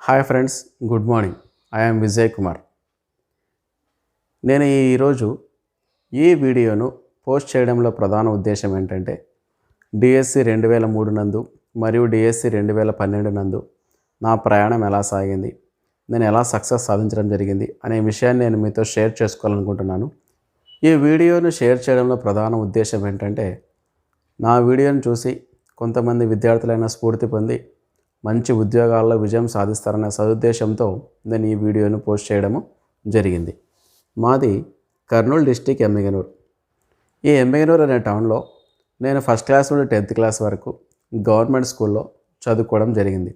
Hi friends, good morning. I am Vijay Kumar. నేను ఈరోజు ఈ వీడియోను పోస్ట్ చేయడంలో ప్రధాన ఉద్దేశం ఏంటంటే డిఎస్సి 2003 నందు మరియు డిఎస్సి 2012 నందు నా ప్రయాణం ఎలా సాగింది, నేను ఎలా సక్సెస్ సాధించడం జరిగింది అనే విషయాన్ని నేను మీతో షేర్ చేసుకోవాలనుకుంటున్నాను. ఈ వీడియోను షేర్ చేయడంలో ప్రధాన ఉద్దేశం ఏంటంటే నా వీడియోను చూసి కొంతమంది విద్యార్థులైన స్ఫూర్తి పొంది మంచి ఉద్యోగాల్లో విజయం సాధిస్తారనే సదుద్దేశంతో నేను ఈ వీడియోను పోస్ట్ చేయడము జరిగింది. మాది కర్నూలు డిస్టిక్ ఎమ్మిగనూరు. ఈ ఎమ్మిగనూరు అనే టౌన్లో నేను ఫస్ట్ క్లాస్ నుండి 10th క్లాస్ వరకు గవర్నమెంట్ స్కూల్లో చదువుకోవడం జరిగింది.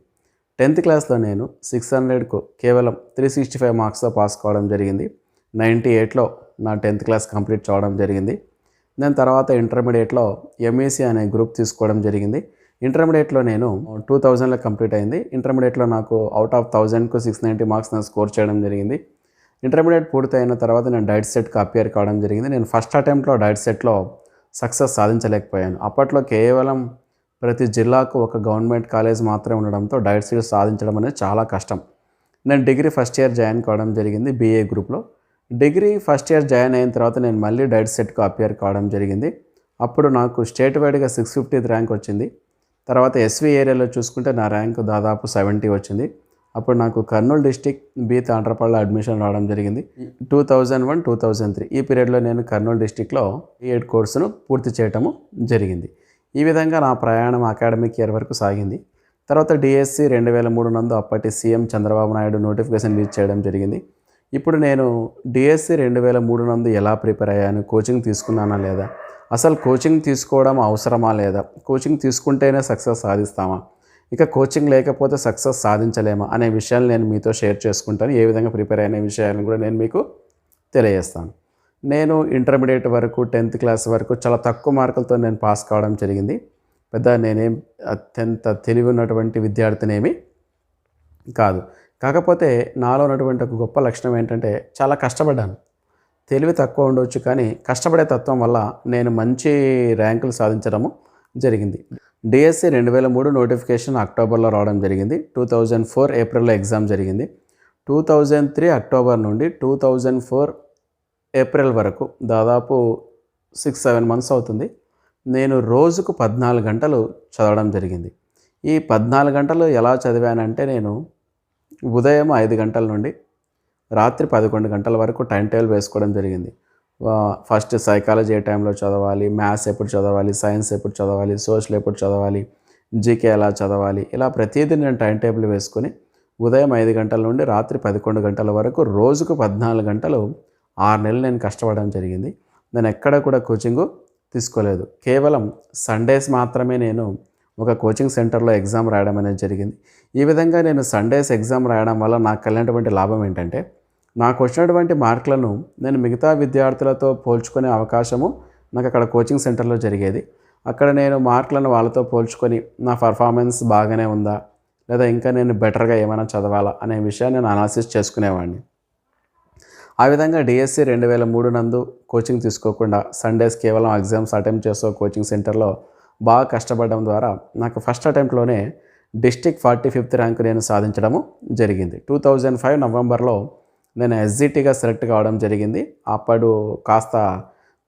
10th క్లాస్లో నేను 600కు కేవలం 365 మార్క్స్తో పాస్ కావడం జరిగింది. 98లో నా 10th క్లాస్ కంప్లీట్ చేయడం జరిగింది. నేను తర్వాత ఇంటర్మీడియట్లో ఎంఈసీ అనే గ్రూప్ తీసుకోవడం జరిగింది. ఇంటర్మీడియట్లో నేను 2000లో కంప్లీట్ అయింది. ఇంటర్మీడియట్లో నాకు అవుట్ ఆఫ్ 1000కు 690 మార్క్స్ నేను స్కోర్ చేయడం జరిగింది. ఇంటర్మీడియట్ పూర్తయిన తర్వాత నేను డైట్ సెట్కి అపియర్ కావడం జరిగింది. నేను ఫస్ట్ అటెంప్ట్లో డైట్ సెట్లో సక్సెస్ సాధించలేకపోయాను. అప్పట్లో కేవలం ప్రతి జిల్లాకు ఒక గవర్నమెంట్ కాలేజ్ మాత్రమే ఉండడంతో డైట్ సెట్ సాధించడం అనేది చాలా కష్టం. నేను డిగ్రీ ఫస్ట్ ఇయర్ జాయిన్ కావడం జరిగింది బీఏ గ్రూప్లో. డిగ్రీ ఫస్ట్ ఇయర్ జాయిన్ అయిన తర్వాత నేను మళ్ళీ డైట్ సెట్కు అపియర్ కావడం జరిగింది. అప్పుడు నాకు స్టేట్ వైడ్గా 650th ర్యాంక్ వచ్చింది. తర్వాత ఎస్వి ఏరియాలో చూసుకుంటే నా ర్యాంక్ దాదాపు 70 వచ్చింది. అప్పుడు నాకు కర్నూలు డిస్టిక్ బి తాండ్రపల్లిలో అడ్మిషన్ రావడం జరిగింది. 2001, 2003 ఈ పీరియడ్లో నేను కర్నూలు డిస్టిక్లో B.Ed కోర్సును పూర్తి చేయటము జరిగింది. ఈ విధంగా నా ప్రయాణం అకాడమిక్ ఇయర్ వరకు సాగింది. తర్వాత డిఎస్సి 2003 నందు అప్పటి CM Chandrababu Naidu notification release చేయడం జరిగింది. ఇప్పుడు నేను డిఎస్సి 2003 నందు ఎలా ప్రిపేర్ అయ్యాను, కోచింగ్ తీసుకున్నానా లేదా, అసలు కోచింగ్ తీసుకోవడం అవసరమా లేదా, కోచింగ్ తీసుకుంటేనే సక్సెస్ సాధిస్తామా, ఇక కోచింగ్ లేకపోతే సక్సెస్ సాధించలేమా అనే విషయాలు నేను మీతో షేర్ చేసుకుంటాను. ఏ విధంగా ప్రిపేర్ అయిన విషయాలను కూడా నేను మీకు తెలియజేస్తాను. నేను ఇంటర్మీడియట్ వరకు 10th క్లాస్ వరకు చాలా తక్కువ మార్కులతో నేను పాస్ కావడం జరిగింది. నేనేం అత్యంత తెలివి ఉన్నటువంటి విద్యార్థినేమి కాదు. కాకపోతే నాలో ఉన్నటువంటి ఒక గొప్ప లక్షణం ఏంటంటే చాలా కష్టపడ్డాను. తెలివి తక్కువ ఉండవచ్చు, కానీ కష్టపడే తత్వం వల్ల నేను మంచి ర్యాంకులు సాధించడము జరిగింది. డిఎస్సి 2003 నోటిఫికేషన్ అక్టోబర్లో రావడం జరిగింది. 2004 ఏప్రిల్లో ఎగ్జామ్ జరిగింది. 2003 అక్టోబర్ నుండి 2004 ఏప్రిల్ వరకు దాదాపు 6-7 మంత్స్ అవుతుంది. నేను రోజుకు 14 గంటలు చదవడం జరిగింది. ఈ 14 గంటలు ఎలా చదివానంటే నేను ఉదయం 5 గంటల నుండి రాత్రి 11 గంటల వరకు టైం టేబుల్ వేసుకోవడం జరిగింది. ఫస్ట్ సైకాలజీ ఏ టైంలో చదవాలి, మ్యాథ్స్ ఎప్పుడు చదవాలి, సైన్స్ ఎప్పుడు చదవాలి, సోషల్ ఎప్పుడు చదవాలి, జీకే ఎలా చదవాలి, ఇలా ప్రతిదీ నేను టైం టేబుల్ వేసుకొని ఉదయం 5 గంటల నుండి రాత్రి 11 గంటల వరకు రోజుకు 14 గంటలు 6 నెలలు నేను కష్టపడడం జరిగింది. నేను ఎక్కడ కూడా కోచింగు తీసుకోలేదు. కేవలం సండేస్ మాత్రమే నేను ఒక కోచింగ్ సెంటర్లో ఎగ్జామ్ రాయడం అనేది జరిగింది. ఈ విధంగా నేను సండేస్ ఎగ్జామ్ రాయడం వల్ల నాకు కలిగినటువంటి లాభం ఏంటంటే నాకు వచ్చినటువంటి మార్కులను నేను మిగతా విద్యార్థులతో పోల్చుకునే అవకాశము నాకు అక్కడ కోచింగ్ సెంటర్లో జరిగేది. అక్కడ నేను మార్కులను వాళ్ళతో పోల్చుకొని నా పర్ఫార్మెన్స్ బాగానే ఉందా, లేదా ఇంకా నేను బెటర్గా ఏమైనా చదవాలా అనే విషయాన్ని నేను అనాలిసిస్ చేసుకునేవాడిని. ఆ విధంగా డిఎస్సి 2003 నందు కోచింగ్ తీసుకోకుండా సండేస్ కేవలం ఎగ్జామ్స్ అటెంప్ట్ చేసే కోచింగ్ సెంటర్లో బాగా కష్టపడడం ద్వారా నాకు ఫస్ట్ అటెంప్ట్లోనే డిస్టిక్ 45th ర్యాంక్ నేను సాధించడము జరిగింది. 2005 నవంబర్లో నేను ఎస్జిటిగా సెలెక్ట్ కావడం జరిగింది. అప్పుడు కాస్త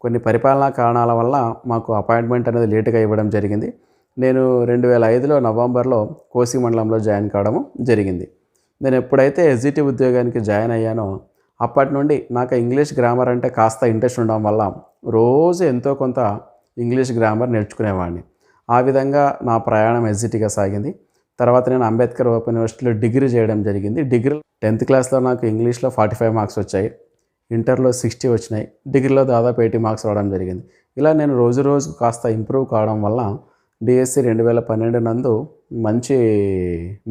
కొన్ని పరిపాలనా కారణాల వల్ల మాకు అపాయింట్మెంట్ అనేది లేటుగా ఇవ్వడం జరిగింది. నేను 2005లో నవంబర్లో కోసి మండలంలో జాయిన్ కావడము జరిగింది. నేను ఎప్పుడైతే ఎస్జిటి ఉద్యోగానికి జాయిన్ అయ్యానో అప్పటి నుండి నాకు ఇంగ్లీష్ గ్రామర్ అంటే కాస్త ఇంట్రెస్ట్ ఉండడం వల్ల రోజు ఎంతో కొంత ఇంగ్లీష్ గ్రామర్ నేర్చుకునేవాడిని. ఆ విధంగా నా ప్రయాణం ఎస్జిటిగా సాగింది. తర్వాత నేను అంబేద్కర్ ఓపెన్ యూనివర్సిటీలో డిగ్రీ చేయడం జరిగింది. డిగ్రీ 10th క్లాస్లో నాకు ఇంగ్లీష్లో 45 మార్క్స్ వచ్చాయి, ఇంటర్లో 60 వచ్చినాయి, డిగ్రీలో దాదాపు 80 మార్క్స్ రావడం జరిగింది. ఇలా నేను రోజు రోజుకు కాస్త ఇంప్రూవ్ కావడం వల్ల డిఎస్సి 2012 నందు మంచి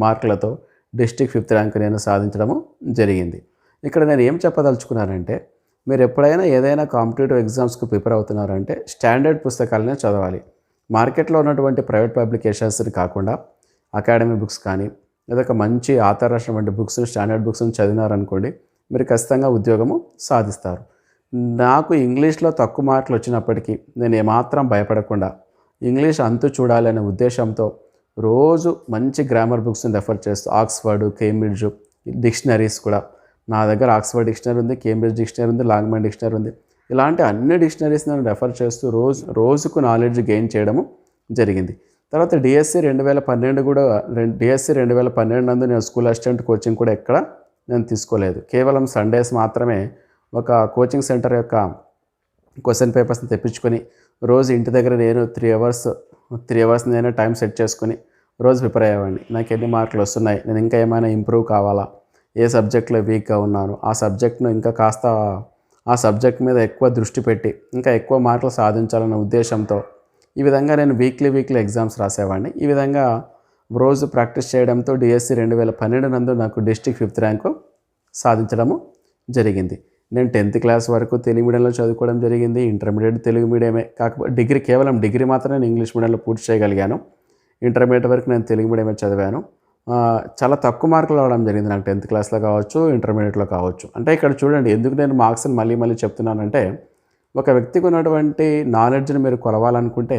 మార్కులతో డిస్టిక్ 5th ర్యాంక్ నేను సాధించడము జరిగింది. ఇక్కడ నేను ఏం చెప్పదలుచుకున్నానంటే మీరు ఎప్పుడైనా ఏదైనా కాంపిటేటివ్ ఎగ్జామ్స్కి ప్రిపేర్ అవుతున్నారంటే స్టాండర్డ్ పుస్తకాలనే చదవాలి. మార్కెట్లో ఉన్నటువంటి ప్రైవేట్ పబ్లికేషన్స్ని కాకుండా అకాడమీ బుక్స్ కానీ లేదా ఒక మంచి ఆథర్ రాసినటువంటి బుక్స్ని, స్టాండర్డ్ బుక్స్ని చదివినారనుకోండి, మీరు ఖచ్చితంగా ఉద్యోగము సాధిస్తారు. నాకు ఇంగ్లీష్లో తక్కువ మార్కులు వచ్చినప్పటికీ నేను ఏమాత్రం భయపడకుండా ఇంగ్లీష్ అంతు చూడాలనే ఉద్దేశంతో రోజు మంచి గ్రామర్ బుక్స్ని రెఫర్ చేస్తూ ఆక్స్ఫర్డ్, కేంబ్రిడ్జ్ డిక్షనరీస్ కూడా నా దగ్గర ఆక్స్ఫర్డ్ డిక్షనరీ ఉంది, కేంబ్రిడ్జ్ డిక్షనరీ ఉంది, లాంగ్మన్ డిక్షనరీ ఉంది. ఇలాంటి అన్ని డిక్షనరీస్ నేను రెఫర్ చేస్తూ రోజుకు నాలెడ్జ్ గెయిన్ చేయడము జరిగింది. తర్వాత డిఎస్సి 2012 కూడా డిఎస్సి 2012 నందు నేను స్కూల్ అసిస్టెంట్ కోచింగ్ కూడా ఎక్కడ నేను తీసుకోలేదు. కేవలం సండేస్ మాత్రమే ఒక కోచింగ్ సెంటర్ యొక్క క్వశ్చన్ పేపర్స్ని తెప్పించుకొని రోజు ఇంటి దగ్గర నేను 3 అవర్స్ నేను టైం సెట్ చేసుకొని రోజు ప్రిపేర్ అయ్యేవాడిని. నాకు ఎన్ని మార్కులు వస్తున్నాయి, నేను ఇంకా ఏమైనా ఇంప్రూవ్ కావాలా, ఏ సబ్జెక్ట్లో వీక్గా ఉన్నాను, ఆ సబ్జెక్ట్ను ఇంకా కాస్త ఆ సబ్జెక్ట్ మీద ఎక్కువ దృష్టి పెట్టి ఇంకా ఎక్కువ మార్కులు సాధించాలన్న ఉద్దేశంతో ఈ విధంగా నేను వీక్లీ ఎగ్జామ్స్ రాసేవాడిని. ఈ విధంగా రోజు ప్రాక్టీస్ చేయడంతో డిఎస్సి 2012 నందు నాకు డిస్ట్రిక్ట్ 5th ర్యాంకు సాధించడము జరిగింది. నేను 10th క్లాస్ వరకు తెలుగు మీడియంలో చదువుకోవడం జరిగింది. ఇంటర్మీడియట్ తెలుగు మీడియమే, కాకపోతే కేవలం డిగ్రీ మాత్రమే నేను ఇంగ్లీష్ మీడియంలో పూర్తి చేయగలిగాను. ఇంటర్మీడియట్ వరకు నేను తెలుగు మీడియమే చదివాను. చాలా తక్కువ మార్కులు రావడం జరిగింది నాకు 10th క్లాస్లో కావచ్చు, ఇంటర్మీడియట్లో కావచ్చు. అంటే ఇక్కడ చూడండి, ఎందుకు నేను మార్క్స్ని మళ్ళీ చెప్తున్నానంటే, ఒక వ్యక్తికి ఉన్నటువంటి నాలెడ్జ్ని మీరు కొలవాలనుకుంటే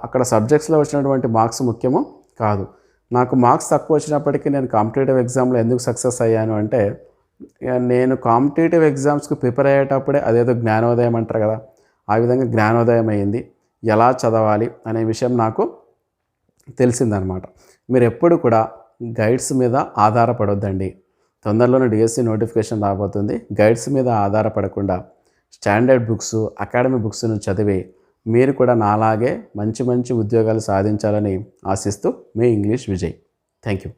అక్కడ సబ్జెక్ట్స్లో వచ్చినటువంటి మార్క్స్ ముఖ్యము కాదు. నాకు మార్క్స్ తక్కువ వచ్చినప్పటికీ నేను కాంపిటేటివ్ ఎగ్జామ్లో ఎందుకు సక్సెస్ అయ్యాను అంటే, నేను కాంపిటేటివ్ ఎగ్జామ్స్కి ప్రిపేర్ అయ్యేటప్పుడే అదేదో జ్ఞానోదయం అంటారు కదా, ఆ విధంగా జ్ఞానోదయం అయ్యింది. ఎలా చదవాలి అనే విషయం నాకు తెలిసిందనమాట. మీరు ఎప్పుడు కూడా గైడ్స్ మీద ఆధారపడొద్దండి. తొందరలోనే డిఎస్సి నోటిఫికేషన్ రాబోతుంది. గైడ్స్ మీద ఆధారపడకుండా స్టాండర్డ్ బుక్స్, అకాడమీ బుక్స్ను చదివి మీరు కూడా నాలాగే మంచి ఉద్యోగాలు సాధించాలని ఆశిస్తూ మీ ఇంగ్లీష్ విజయ్. Thank you.